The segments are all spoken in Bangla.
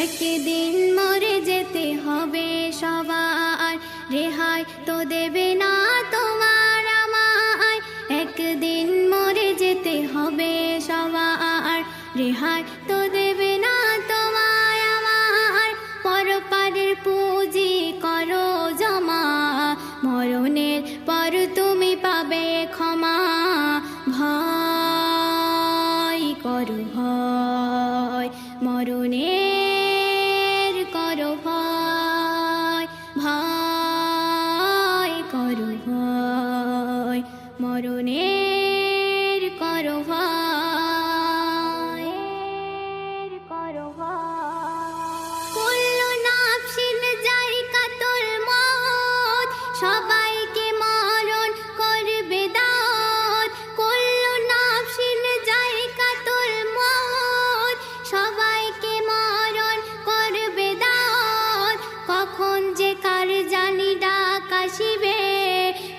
একদিন মরে যেতে হবে সবার, রেহাই তো দেবে না তোমার আমায়। একদিন মরে যেতে হবে সবার, রেহাই তো দেবে না তোমায় আমায়। পরপারের পুঁজি করো জমা, মরণের পর তুমি পাবে ক্ষমা। ভয় করো ভয় মরণের, করো ভয়, ভয় করো ভয় মরণের, করো ভয়, করো ভয়। কুল্লু নাফসিন যায়কাতুল মউত, সবাইকে মরণ করবে দাওয়াত। কুল্লু নাফসিন যায়কাতুল মউত, সবাইকে মরণ করবে দাওয়াত। কখন যে কার জানি ডাক আসিবে,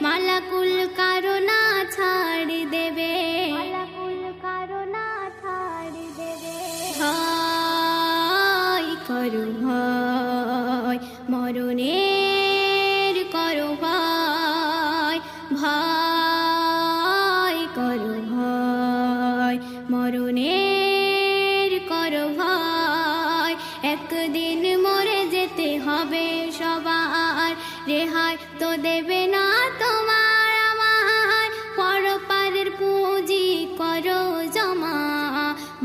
মালাকুল কারো না ছাড় দেবে, মালাকুল কারো না ছাড় দেবে। ভয় করো ভয় মরণের, করো ভয়, ভয় করো ভয় মরণের, করো ভয়। একদিন মরে যেতে হবে সবার, রেহাই তো দেবে না তোমার আমার। পরপারের পুঁজি করো জমা,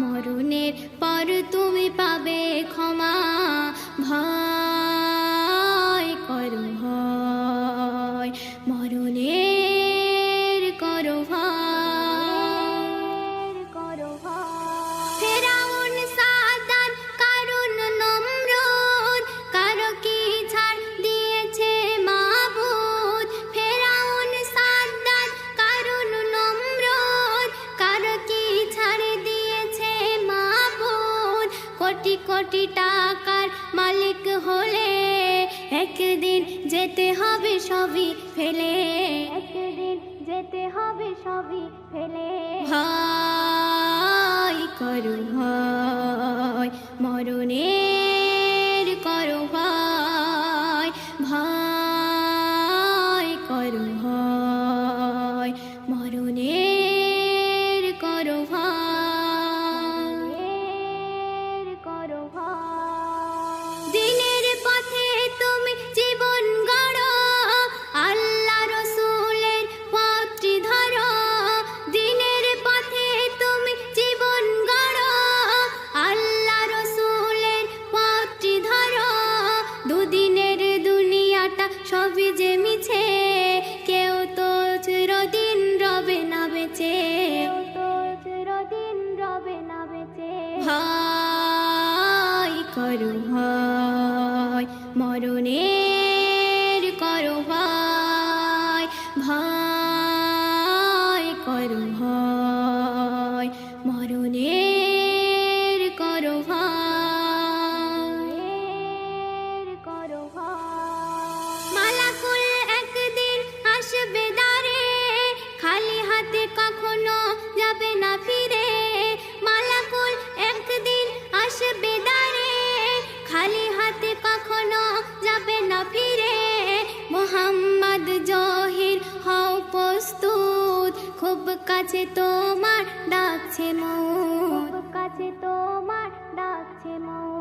মরণের পর তুমি পাবে ক্ষমা। ভয় করো ভয় মরণের, করো ভয়, করো ভয়। ফেরাউন সাদাত কারুন নমরুদ, কারো কি ছাড় দিয়েছে মাবুদ। ফেরাউন সাদাত কারুন নমরুদ, কারো কি ছাড় দিয়েছে মাবুদ। কোটি কোটি টাকার মালিক হলে একদিন যেতে হবে সবই ফেলে, একদিন যেতে হবে সবই ফেলে। ভয় করো ভয় মরণের, করো ভয়, ভয় করো ভয় মরণের, করো ভয়, করো ভয়। দিনের পথে তুমি জীবন গড়ো, আল্লাহ রসুলের পথটি ধরো। দিনের পথে তুমি জীবন গড়ো, আল্লাহ রসুলের পথটি ধরো। দুদিনের দুনিয়াটা সবই যে মিছে, কেউ তো চিরদিন রবে না বেঁচে, কেউ তো চিরদিন রবে না বেঁচে। ভয় করো ভয় মরণের, করো ভয়, ভয় করো ভয় মরণের, করো ভয়, করো ভয়। মালাকুল একদিন আসবে দ্বারে, খালি হাতে কখনো যাবে না ফিরে। মালাকুল একদিন আসবে দ্বারে, খালি হাতে কখনো যাবে না ফিরে। মোহাম্মদ জহির হও প্রস্তুত, খুব কাছে তোমার ডাকছে মউত, খুব কাছে তোমার ডাকছে মউত।